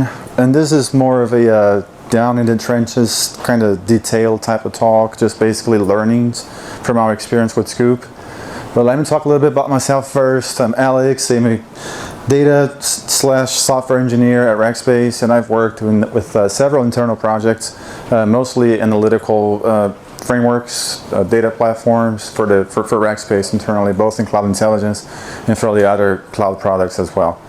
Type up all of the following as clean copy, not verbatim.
And this is more of a down in the trenches kind of detailed type of talk, just basically learnings from our experience with Sqoop. But let me talk a little bit about myself first. I'm Alex. I'm a data/software engineer at Rackspace, and I've worked with several internal projects, mostly analytical frameworks, data platforms for Rackspace internally, both in cloud intelligence and for the other cloud products as well.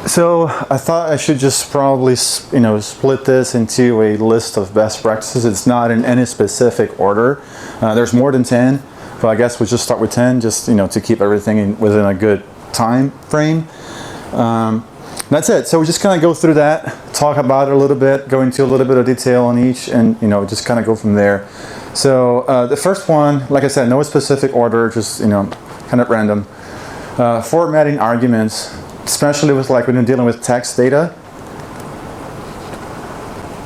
So I thought I should just probably, split this into a list of best practices. It's not in any specific order. There's more than 10, but I guess we'll just start with 10, just to keep everything within a good time frame. That's it. So we just kind of go through that, talk about it a little bit, go into a little bit of detail on each, and just kind of go from there. So the first one, like I said, no specific order, just kind of random. Formatting arguments. Especially with when you're dealing with text data,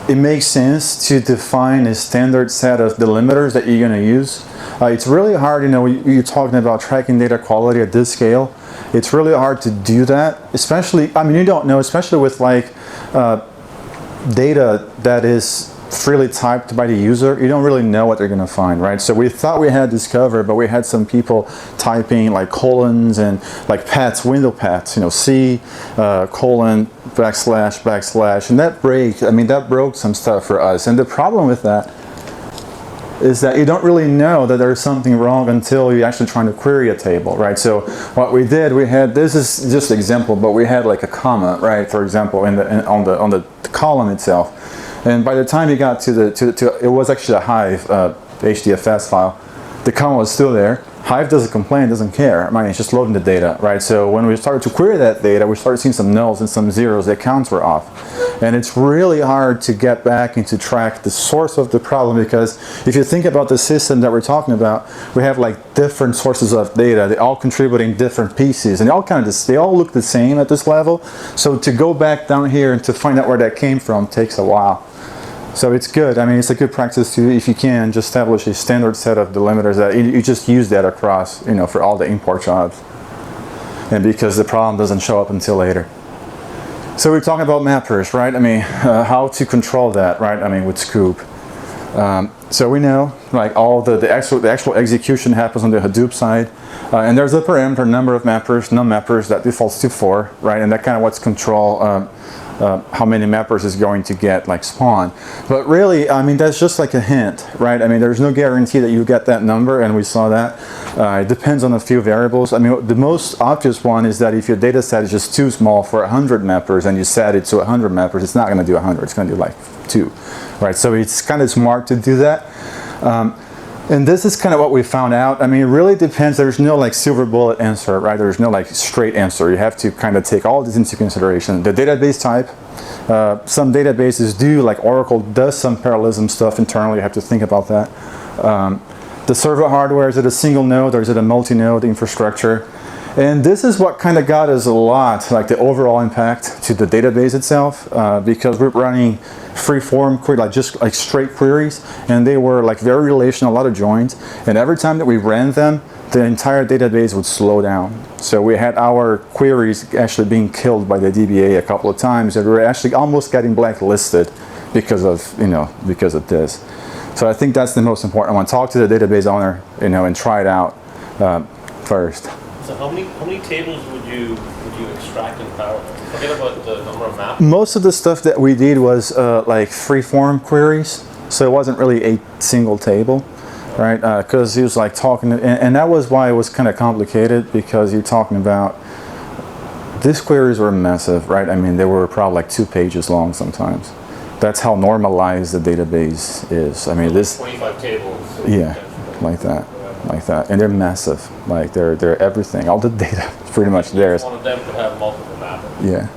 it makes sense to define a standard set of delimiters that you're going to use. It's really hard, you're talking about tracking data quality at this scale. It's really hard to do that, especially, you don't know, especially with data that is freely typed by the user. You don't really know what they're going to find, right? So we thought we had this covered, but we had some people typing colons and paths, window paths, C, colon, backslash, and that broke some stuff for us. And the problem with that is that you don't really know that there's something wrong until you're actually trying to query a table, right? So what we did, this is just an example, but we had a comma, right? For example, on the column itself. And by the time you got to it was actually a Hive HDFS file. The comma was still there. Hive doesn't complain, doesn't care. It's just loading the data, right? So when we started to query that data, we started seeing some nulls and some zeros. The counts were off. And it's really hard to get back and to track the source of the problem, because if you think about the system that we're talking about, we have different sources of data. They're all contributing different pieces, and they all look the same at this level. So to go back down here and to find out where that came from takes a while. So it's good. It's a good practice to, if you can, just establish a standard set of delimiters that you just use that across, for all the import jobs. And because the problem doesn't show up until later. So we're talking about mappers, right? How to control that, right? with Sqoop. So we know, all the actual execution happens on the Hadoop side, and there's a parameter number of mappers, non-mappers that defaults to 4, right? And that kind of what's control. How many mappers is going to get spawn. But really, that's just a hint, right? There's no guarantee that you get that number, and we saw that. It depends on a few variables. The most obvious one is that if your data set is just too small for 100 mappers and you set it to 100 mappers, it's not going to do 100, it's going to do 2, right? So it's kind of smart to do that. And this is kind of what we found out. It really depends. There's no silver bullet answer, right? There's no straight answer. You have to kind of take all this into consideration. The database type, some databases do, Oracle does some parallelism stuff internally. You have to think about that. The server hardware, is it a single node or is it a multi-node infrastructure? And this is what kind of got us a lot, the overall impact to the database itself, because we're running free-form query, just straight queries, and they were very relational, a lot of joins, and every time that we ran them, the entire database would slow down. So we had our queries actually being killed by the DBA a couple of times, and we were actually almost getting blacklisted because of this. So I think that's the most important one. Talk to the database owner, and try it out first. So how many tables would you extract in Power? Forget about the number of maps. Most of the stuff that we did was free-form queries, so it wasn't really a single table, right? Because he was talking, and that was why it was kind of complicated, because you're talking about these queries were massive, right? They were probably 2 pages long sometimes. That's how normalized the database is. This 25 tables. Yeah, like that. And they're massive. They're everything. All the data is pretty much theirs. One of them could have multiple mappers. Yeah,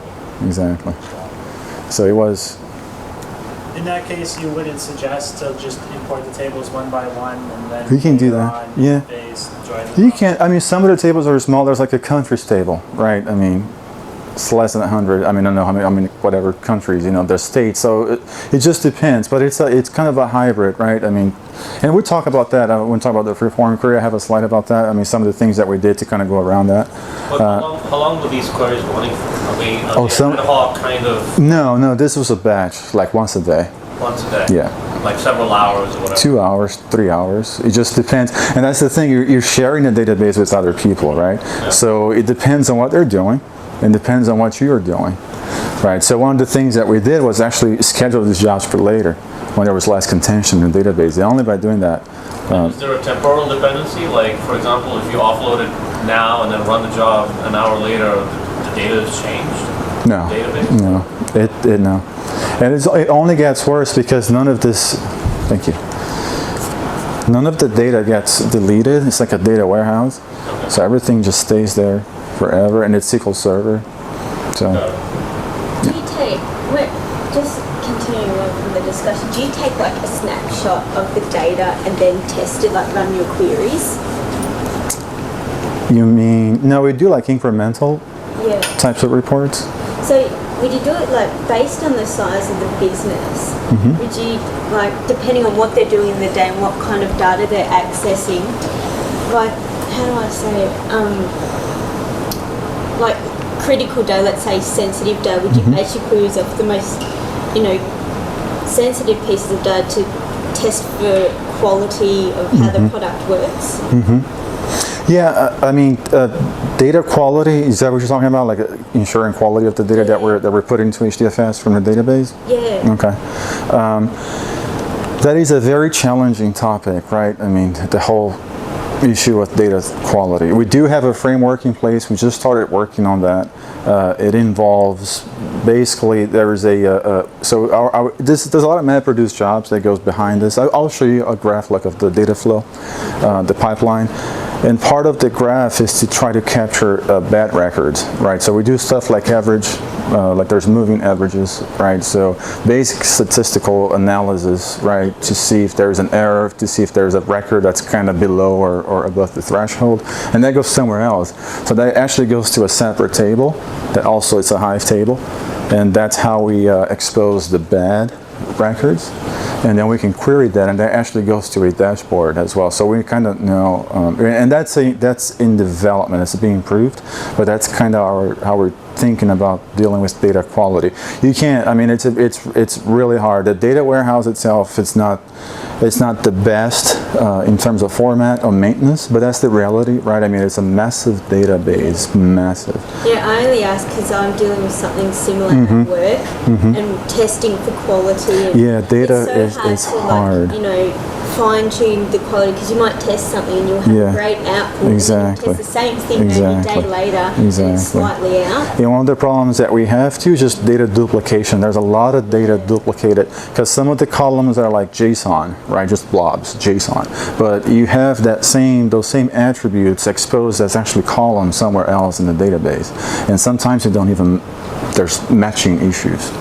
exactly. So it was. In that case, you wouldn't suggest to just import the tables one by one and then you can do that. Yeah. You can. Some of the tables are small. There's a countries table, right? it's less than 100. I mean, I don't know how many. I mean, whatever countries, the states. So it just depends. But it's kind of a hybrid, right? I mean, and we talk about that when we talk about the free-form query. I have a slide about that. I mean, some of the things that we did to kind of go around that. But how long were these queries running for? Some ad hoc kind of. No. This was a batch, like once a day. Once a day. Yeah. Like several hours or whatever. 2 hours, 3 hours. It just depends. And that's the thing, you're sharing the database with other people, right? Yeah. So it depends on what they're doing and depends on what you're doing, right? So one of the things that we did was actually schedule these jobs for later when there was less contention in the database. And only by doing that. Is there a temporal dependency? Like, for example, if you offload it now and then run the job an hour later, the data has changed? No. The database? No. And it only gets worse because none of this, thank you, none of the data gets deleted. It's like a data warehouse. Okay. So everything just stays there forever, and it's SQL Server. So. Do you take, just continuing on from the discussion, do you take like a snapshot of the data and then test it, like run your queries? You mean, no, we do like incremental types of reports. So would you do it like based on the size of the business? Mm-hmm. Would you, like, depending on what they're doing in the day and what kind of data they're accessing, like, how do I say it? Like critical data, let's say sensitive data, would you base your queries off the most, sensitive pieces of data to test for quality of how the product works? Yeah, I mean, data quality, is that what you're talking about? Like ensuring quality of the data that we're putting into HDFS from the database? Yeah. Okay. That is a very challenging topic, right? I mean, the whole issue with data quality. We do have a framework in place. We just started working on that. It involves basically there's there's a lot of MapReduce jobs that goes behind this. I'll show you a graph like of the data flow, the pipeline. And part of the graph is to try to capture bad records, right? So we do stuff like average, like there's moving averages, right? So basic statistical analysis, right? To see if there's an error, to see if there's a record that's kind of below or above the threshold. And that goes somewhere else. So that actually goes to a separate table that also it's a Hive table. And that's how we expose the bad records. And then we can query that, and that actually goes to a dashboard as well. So we kind of know, and that's in development. It's being improved, but that's kind of how we're thinking about dealing with data quality. You can't. I mean, it's really hard. The data warehouse itself, it's not the best in terms of format or maintenance, but that's the reality, right? I mean, it's a massive database, massive. Yeah, I only ask because I'm dealing with something similar at work and testing for quality. And yeah, data it's so hard to, like, fine-tune the quality because you might test something and you'll have great output. Exactly. And you test the same thing maybe a day later and it's slightly out. And one of the problems that we have too is just data duplication. There's a lot of data duplicated because some of the columns are like JSON, right? Just blobs, JSON. But you have those same attributes exposed as actually columns somewhere else in the database. And sometimes there's matching issues,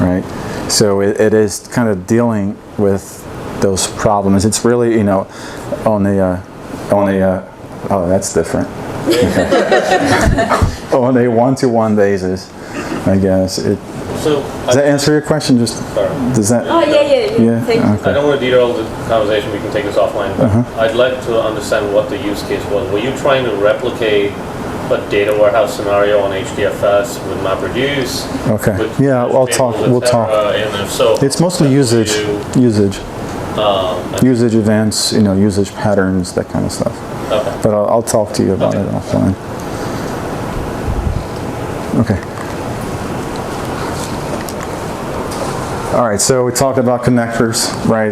right? So it is kind of dealing with those problems. It's really, on that's different. On a one-to-one basis, I guess. Does that answer your question? Does that? Oh, yeah. Thank you. I don't want to derail the conversation. We can take this offline. But I'd like to understand what the use case was. Were you trying to replicate a data warehouse scenario on HDFS with MapReduce? Okay. We'll talk. And if so, it's mostly usage events, usage patterns, that kind of stuff. Okay. But I'll talk to you about it offline. Okay. All right, so we talked about connectors, right?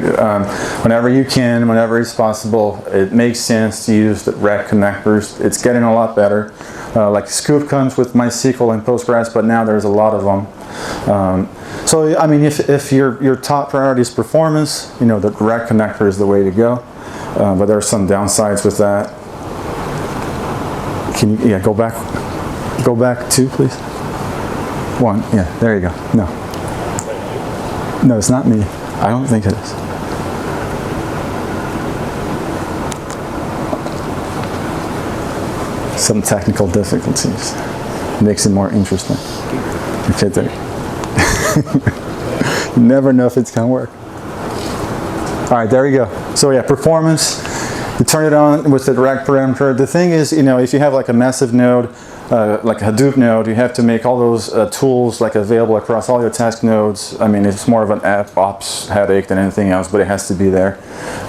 Whenever it's possible, it makes sense to use the REC connectors. It's getting a lot better. Like Sqoop comes with MySQL and Postgres, but now there's a lot of them. So, I mean, if your top priority is performance, the REC connector is the way to go. But there are some downsides with that. Can you, go back 2, please. 1, yeah, there you go. No, it's not me. I don't think it is. Some technical difficulties. Makes it more interesting. Okay, there. You never know if it's gonna work. All right, there you go. So yeah, performance. You turn it on with the direct parameter. The thing is, if you have like a massive node, like a Hadoop node, you have to make all those tools like available across all your task nodes. I mean, it's more of an ops headache than anything else, but it has to be there.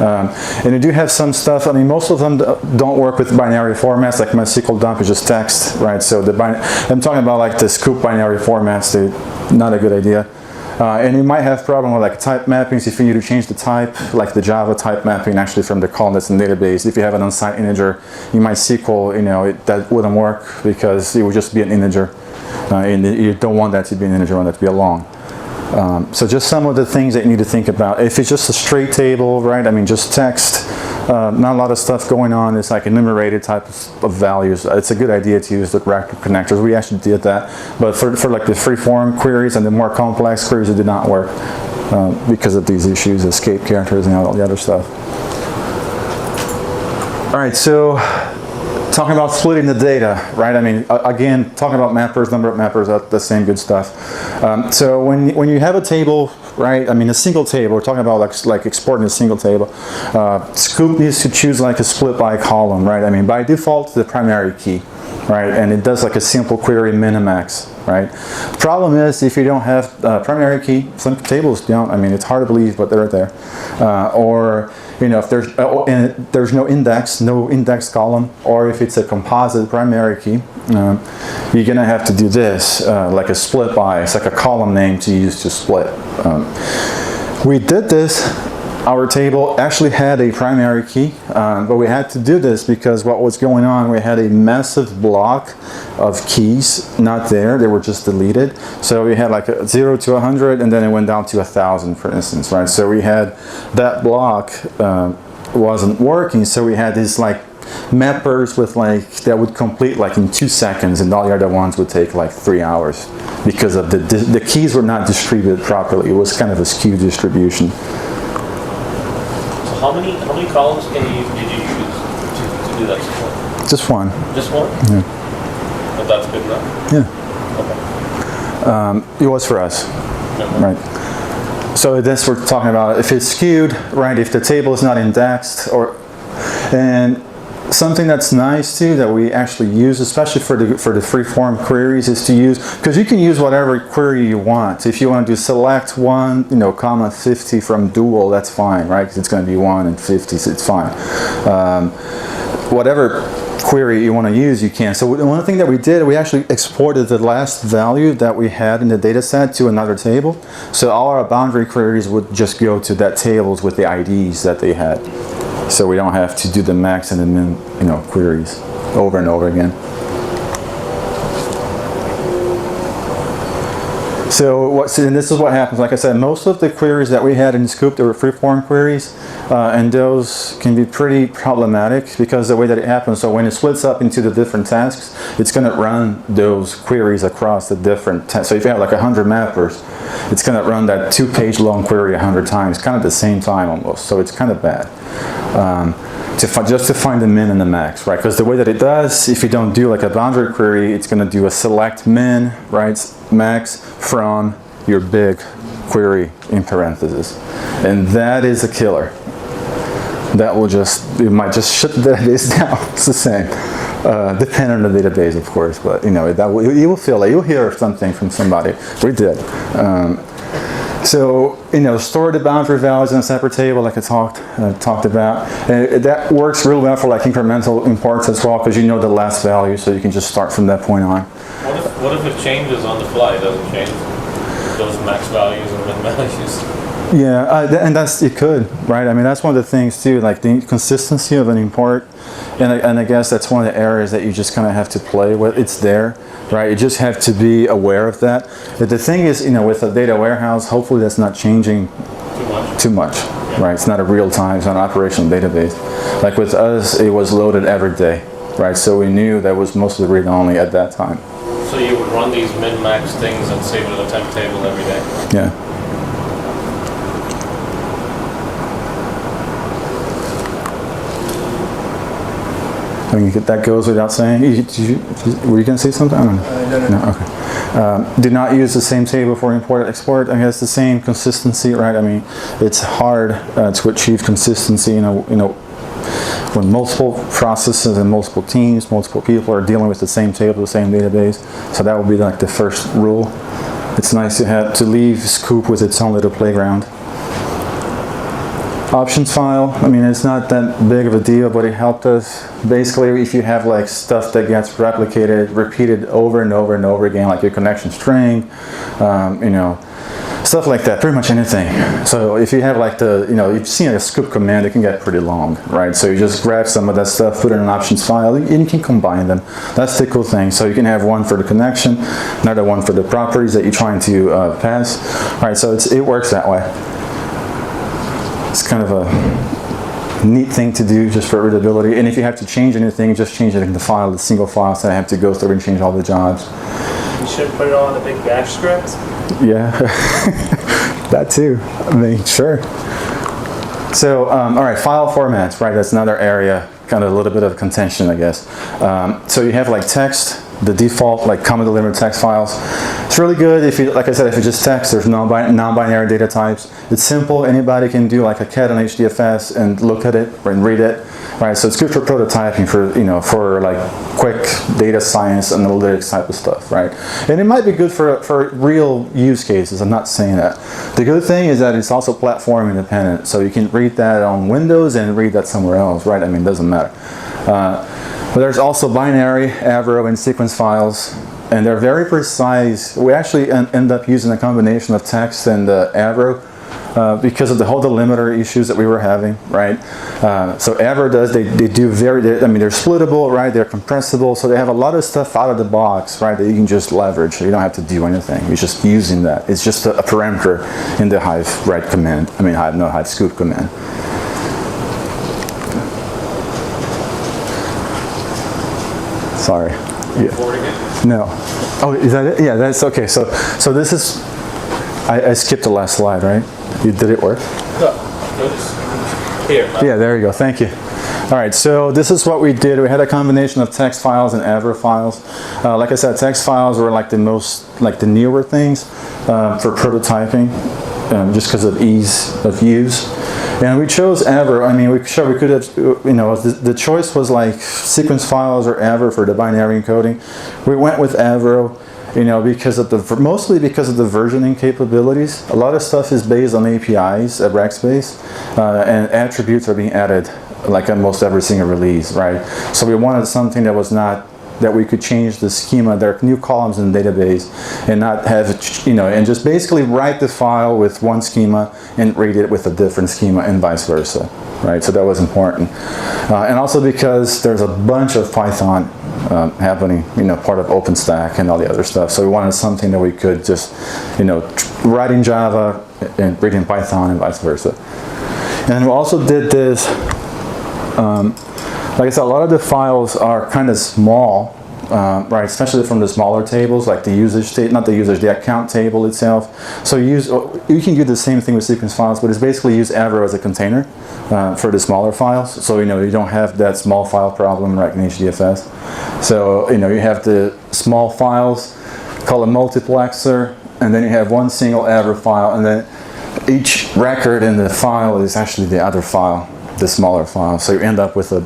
And you do have some stuff. I mean, most of them don't work with binary formats. Like my SQL dump is just text, right? So I'm talking about like the Sqoop binary formats. They're not a good idea. And you might have problem with like type mappings if you need to change the type, like the Java type mapping actually from the column that's in the database. If you have an unsigned integer, you might SQL, that wouldn't work because it would just be an integer. And you don't want that to be an integer, you want that to be a long. So just some of the things that you need to think about. If it's just a straight table, right? I mean, just text, not a lot of stuff going on. It's like enumerated type of values. It's a good idea to use the reactor connectors. We actually did that, but for like the free-form queries and the more complex queries, it did not work because of these issues, escape characters and all the other stuff. All right, so talking about splitting the data, right? I mean, again, talking about mappers, number of mappers, that's the same good stuff. So when you have a table, right? I mean, a single table. We're talking about like exporting a single table. Sqoop needs to choose like a split by column, right? I mean, by default, the primary key, right? And it does like a simple query minimax, right? The problem is if you don't have primary key, some tables don't. I mean, it's hard to believe, but they're there. Or if there's no index column, or if it's a composite primary key, you're gonna have to do this, like a split by. It's like a column name to use to split. We did this. Our table actually had a primary key, but we had to do this because what was going on, we had a massive block of keys not there. They were just deleted. So we had like a 0 to 100, and then it went down to 1,000, for instance, right? So we had that block wasn't working, so we had these like mappers with like that would complete like in 2 seconds, and all the other ones would take like 3 hours because of the keys were not distributed properly. It was kind of a skewed distribution. How many columns did you use to do that support? Just one. Just one? Yeah. But that's good enough? Yeah. Okay. It was for us, right? So this we're talking about if it's skewed, right? If the table is not indexed, and something that's nice too that we actually use, especially for the free-form queries, is to use, because you can use whatever query you want. If you want to do select 1, comma 50 from dual, that's fine, right? Because it's going to be 1 and 50, so it's fine. Whatever query you want to use, you can. So one thing that we did, we actually exported the last value that we had in the data set to another table. So all our boundary queries would just go to that tables with the IDs that they had. So we don't have to do the max and the min, queries over and over again. And this is what happens. Like I said, most of the queries that we had in Sqoop, they were free-form queries, and those can be pretty problematic because the way that it happens. So when it splits up into the different tasks, it's going to run those queries across the different tasks. So if you have like 100 mappers, it's going to run that 2-page long query 100 times, kind of at the same time almost. So it's kind of bad. Just to find the min and the max, right? Because the way that it does, if you don't do like a boundary query, it's going to do a select min, right, max from your big query in parentheses, and that is a killer. That will it might just shut the database down. It's the same, depending on the database, of course. But you will feel it. You'll hear something from somebody. We did. So, store the boundary values in a separate table like I talked about. And that works really well for like incremental imports as well, because you know the last value, so you can just start from that point on. What if it changes on the fly? It doesn't change those max values and min values? Yeah, and it could, right? I mean, that's one of the things too, like the consistency of an import. And I guess that's one of the areas that you just kind of have to play with. It's there, right? You just have to be aware of that. But the thing is, with a data warehouse, hopefully that's not changing too much, right? It's not a real time, it's not an operational database. Like with us, it was loaded every day, right? So we knew that was mostly read-only at that time. So you would run these min-max things and save it in a temp table every day? Yeah. I mean, that goes without saying. Were you going to say something? I don't know. No. Okay. Do not use the same table for import and export. I guess the same consistency, right? I mean, it's hard to achieve consistency. When multiple processes and multiple teams, multiple people are dealing with the same table, the same database. So that would be like the first rule. It's nice to leave Sqoop with its own little playground. Options file, I mean, it's not that big of a deal, but it helped us. Basically, if you have like stuff that gets repeated over and over and over again, like your connection string, stuff like that, pretty much anything. So if you have like you've seen a Sqoop command, it can get pretty long, right? So you just grab some of that stuff, put it in an options file, and you can combine them. That's the cool thing. So you can have one for the connection, another one for the properties that you're trying to pass, right? So it works that way. It's kind of a neat thing to do just for readability. And if you have to change anything, just change it in the file, the single file, so I have to go through and change all the jobs. You should put it all in a big bash script. Yeah, that too. I mean, sure. So, all right, file formats, right? That's another area, kind of a little bit of contention, I guess. So you have like text, the default like common delivered text files. It's really good if you, like I said, if you just text, there's non-binary data types. It's simple. Anybody can do like a cat on HDFS and look at it and read it, right? So it's good for prototyping, for like quick data science analytics type of stuff, right? And it might be good for real use cases. I'm not saying that. The good thing is that it's also platform independent, so you can read that on Windows and read that somewhere else, right? I mean, it doesn't matter. But there's also binary, Avro, and sequence files, and they're very precise. We actually end up using a combination of text and Avro because of the whole delimiter issues that we were having, right? So Avro does, they do they're splittable, right? They're compressible, so they have a lot of stuff out of the box, right, that you can just leverage. So you don't have to do anything. You're just using that. It's just a parameter in the Hive write command. I mean, Hive Sqoop command. Sorry. Yeah. No. Oh, is that it? Yeah, that's okay. So this is, I skipped the last slide, right? Did it work? Here. Yeah, there you go. Thank you. All right, so this is what we did. We had a combination of text files and Avro files. Like I said, text files were like the newer things for prototyping, just because of ease of use. And we chose Avro. I mean, we could have, the choice was like sequence files or Avro for the binary encoding. We went with Avro, mostly because of the versioning capabilities. A lot of stuff is based on APIs at Rackspace, and attributes are being added like on most every single release, right? So we wanted something that we could change the schema. There are new columns in the database and not have, and just basically write the file with one schema and read it with a different schema and vice versa, right? So that was important. And also because there's a bunch of Python happening, part of OpenStack and all the other stuff. So we wanted something that we could just, write in Java and read in Python and vice versa. And we also did this, like I said, a lot of the files are kind of small, right? Especially from the smaller tables, like the account table itself. So you can do the same thing with sequence files, but it's basically use Avro as a container for the smaller files. So you don't have that small file problem like in HDFS. So you have the small files, called a multiplexer, and then you have one single Avro file, and then each record in the file is actually the other file, the smaller file. So you end up with a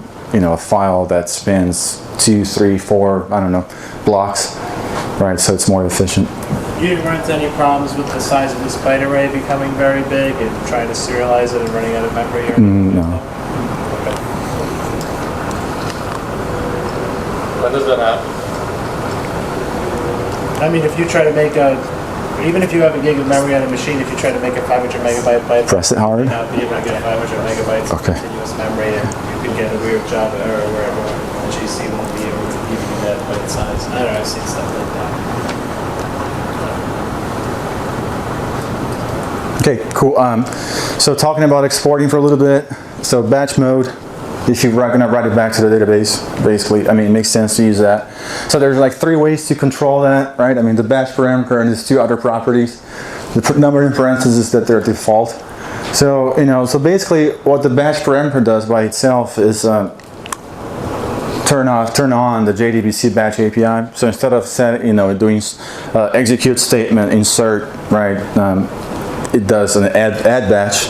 file that spans 2, 3, 4, I don't know, blocks, right? So it's more efficient. You didn't run into any problems with the size of this byte array becoming very big and trying to serialize it and running out of memory? No. Okay. When does that happen? I mean, if you try to make even if you have a gig of memory on a machine, if you try to make a 500 megabyte byte, Press it hard. you're not going to get 500 megabytes of continuous memory, and you could get a weird Java error where GC won't be able to give you that byte size. I don't know, I've seen stuff like that. Okay, cool. So talking about exporting for a little bit. So batch mode, if you're going to write it back to the database, basically, I mean, it makes sense to use that. So there's like 3 ways to control that, right? I mean, the batch parameter and there's 2 other properties. The number in parentheses is that they're default. So, so basically what the batch parameter does by itself is turn on the JDBC batch API. So instead of doing execute statement, insert, right, it does an add batch,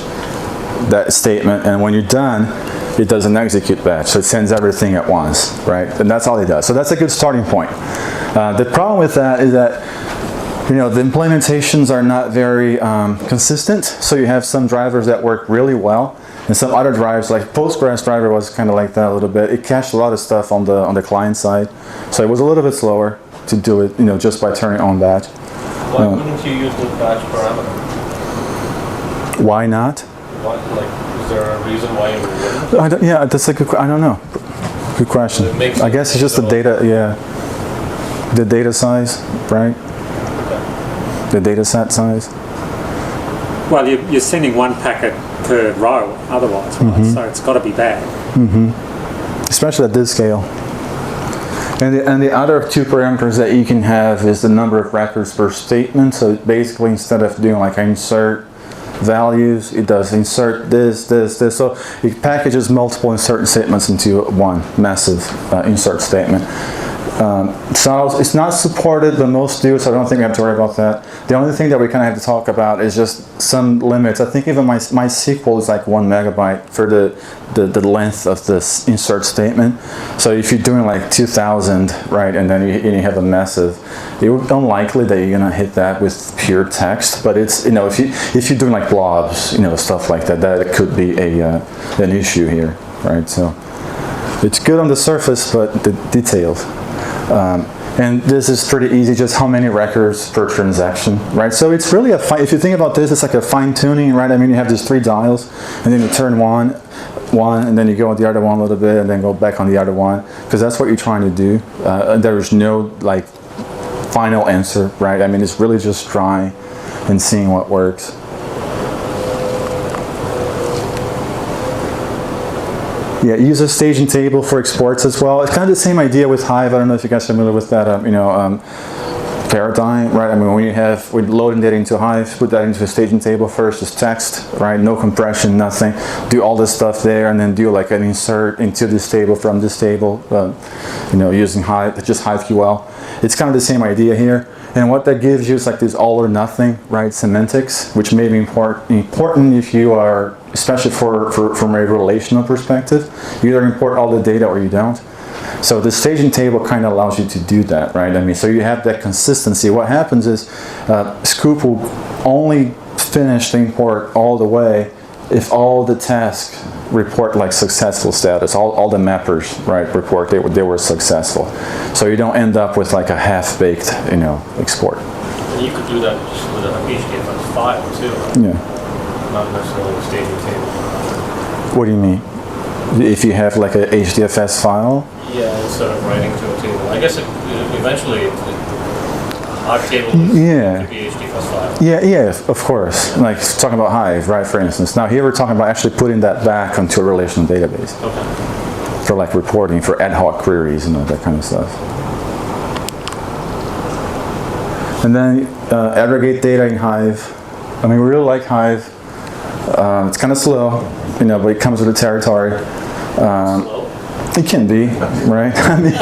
that statement, and when you're done, it does an execute batch. So it sends everything at once, right? And that's all it does. So that's a good starting point. The problem with that is that the implementations are not very consistent. So you have some drivers that work really well, and some other drivers, like Postgres driver was kind of like that a little bit. It cached a lot of stuff on the client side, so it was a little bit slower to do it, just by turning on batch. Why wouldn't you use the batch parameter? Why not? Is there a reason why you wouldn't? Yeah, that's a good. I don't know. Good question. I guess it's just the data. Yeah, the data size, right? Okay. The data set size. Well, you're sending one packet per row otherwise, right? So it's got to be bad. Especially at this scale. And the other two parameters that you can have is the number of records per statement. So basically, instead of doing like insert values, it does insert this. So it packages multiple insert statements into one massive insert statement. So it's not supported, but most do, so I don't think we have to worry about that. The only thing that we kind of have to talk about is just some limits. I think even my MySQL is like 1 megabyte for the length of this insert statement. So if you're doing like 2,000, right, and then you have a massive, it's unlikely that you're gonna hit that with pure text. But it's if you're doing like blobs, stuff like that, that could be an issue here, right? So it's good on the surface, but the details. And this is pretty easy, just how many records per transaction, right? So it's really if you think about this, it's like a fine tuning, right? I mean, you have these 3 dials, and then you turn one, and then you go on the other one a little bit, and then go back on the other one, because that's what you're trying to do. And there is no like final answer, right? I mean, it's really just trying and seeing what works. Yeah, use a staging table for exports as well. It's kind of the same idea with Hive. I don't know if you guys are familiar with that, paradigm, right? I mean, when we're loading data into Hive, put that into a staging table first, just text, right? No compression, nothing. Do all this stuff there, and then do like an insert into this table from this table, using Hive, just HiveQL. It's kind of the same idea here. And what that gives you is like this all or nothing, right, semantics, which may be important if you are, especially from a relational perspective. You either import all the data or you don't. So the staging table kind of allows you to do that, right? I mean, so you have that consistency. What happens is Sqoop will only finish the import all the way if all the tasks report like successful status, all the mappers, right, report they were successful. So you don't end up with like a half-baked, export. And you could do that just with an HDFS file too, right? Yeah. Not necessarily a staging table. What do you mean? If you have like a HDFS file? Yeah, instead of writing to a table. I guess eventually our table could be HDFS file. Yeah, of course. Like talking about Hive, right, for instance. Now here we're talking about actually putting that back onto a relational database. Okay. For like reporting, for ad hoc queries and all that kind of stuff. And then aggregate data in Hive. I mean, we really like Hive. It's kind of slow, but it comes with the territory. Slow? It can be, right? I mean,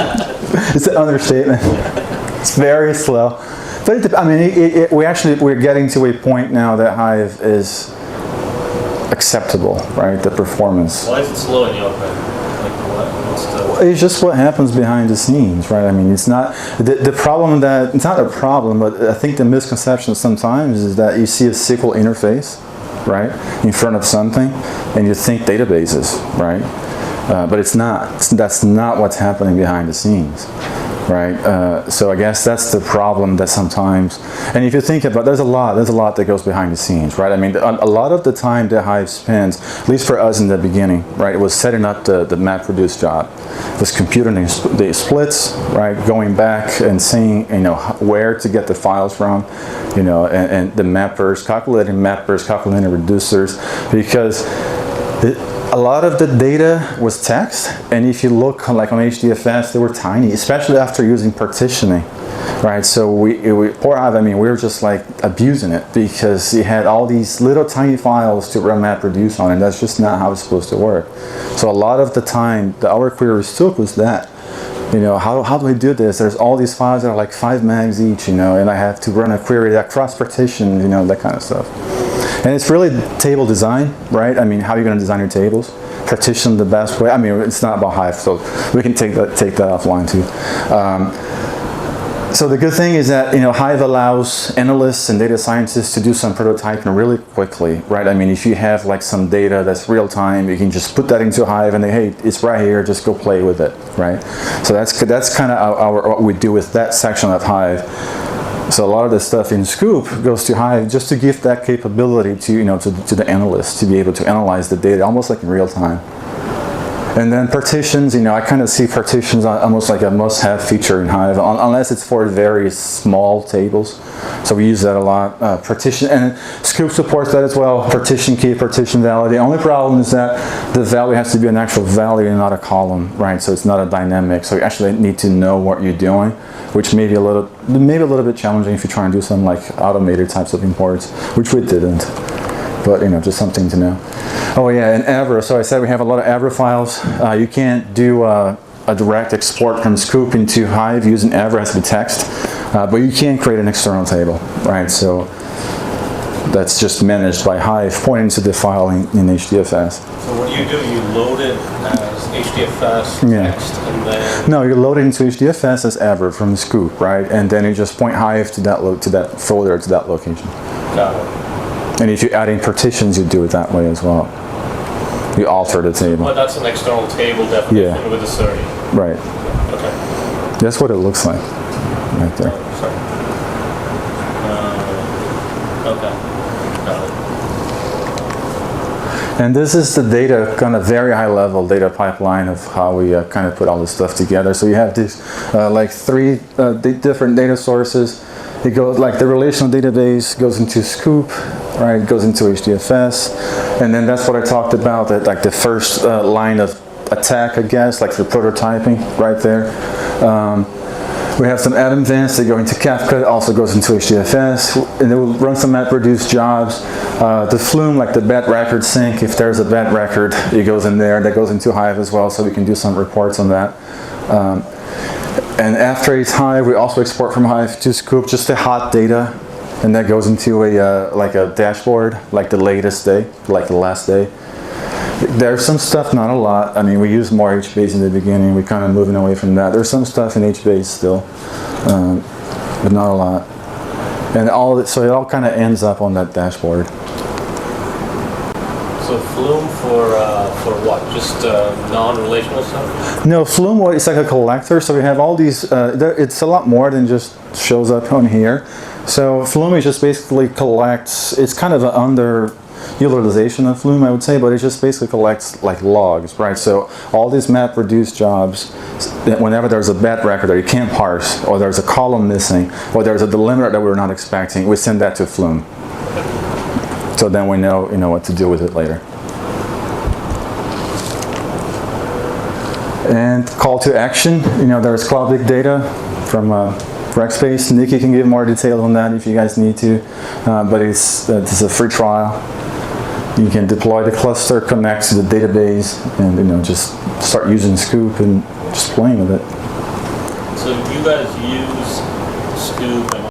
it's an understatement. It's very slow. But we're getting to a point now that Hive is acceptable, right? The performance. Why is it slow in your opinion? It's just what happens behind the scenes, right? I mean, it's not the problem that it's not a problem, but I think the misconception sometimes is that you see a SQL interface, right, in front of something, and you think databases, right? But it's not. That's not what's happening behind the scenes, right? So I guess that's the problem that sometimes, and if you think about, there's a lot that goes behind the scenes, right? I mean, a lot of the time that Hive spends, at least for us in the beginning, right, it was setting up the MapReduce job. It was computing the splits, right, going back and seeing, where to get the files from, and the mappers, calculating reducers, because a lot of the data was text, and if you look like on HDFS, they were tiny, especially after using partitioning, right? So poor Hive, I mean, we were just like abusing it because it had all these little tiny files to run MapReduce on, and that's just not how it's supposed to work. So a lot of the time, our query took was that. You know, how do I do this? There's all these files that are like 5 megs each, you know, and I have to run a query that cross-partitions, you know, that kind of stuff. And it's really table design, right? I mean, how are you going to design your tables? Partition the best way. I mean, it's not about Hive, so we can take that offline too. So the good thing is that, you know, Hive allows analysts and data scientists to do some prototyping really quickly, right? I mean, if you have like some data that's real time, you can just put that into Hive and hey, it's right here, just go play with it, right? So that's kind of what we do with that section of Hive. So a lot of the stuff in Sqoop goes to Hive just to give that capability to, you know, to the analyst to be able to analyze the data almost like in real time. And then partitions, you know, I kind of see partitions almost like a must-have feature in Hive, unless it's for very small tables. So we use that a lot. Partition, and Sqoop supports that as well. Partition key, partition value. The only problem is that the value has to be an actual value and not a column, right? So it's not a dynamic. So you actually need to know what you're doing, which may be a little bit challenging if you try and do some like automated types of imports, which we didn't. But, you know, just something to know. Oh yeah, and Avro. So I said we have a lot of Avro files. You can't do a direct export from Sqoop into Hive using Avro. It has to be text, but you can create an external table, right? So that's just managed by Hive, pointing to the file in HDFS. So what do? You load it as HDFS text, and then no, you load it into HDFS as Avro from Sqoop, right? And then you just point Hive to that folder, to that location. Got it. And if you're adding partitions, you do it that way as well. You alter the table. But that's an external table definition with a 30. Right. Okay. That's what it looks like, right there. Sorry. Okay. Got it. And this is the data, kind of very high level data pipeline of how we kind of put all this stuff together. So you have these like 3 different data sources. It goes like the relational database goes into Sqoop, right? It goes into HDFS, and then that's what I talked about. That like the first line of attack, I guess, like the prototyping, right there. We have some atom events that go into Kafka. It also goes into HDFS, and it will run some MapReduce jobs. The Flume, like the bad record sync, if there's a bad record, it goes in there. That goes into Hive as well, so we can do some reports on that. And after it's Hive, we also export from Hive to Sqoop just the hot data, and that goes into a like a dashboard, like the latest day, like the last day. There's some stuff, not a lot. I mean, we use more HBase in the beginning. We're kind of moving away from that. There's some stuff in HBase still, but not a lot. And so it all kind of ends up on that dashboard. So Flume for what? Just non-relational stuff? No, Flume is like a collector. So we have all these. It's a lot more than just shows up on here. So Flume just basically collects. It's kind of an underutilization of Flume, I would say, but it just basically collects like logs, right? So all these MapReduce jobs, whenever there's a bad record that you can't parse, or there's a column missing, or there's a delimiter that we're not expecting, we send that to Flume. So then we know, what to do with it later. And call to action, there's Cloud Big Data from Rackspace. Nikki can give more details on that if you guys need to, but it's a free trial. You can deploy the cluster, connect to the database, and just start using Sqoop and just playing with it. So you guys use Sqoop and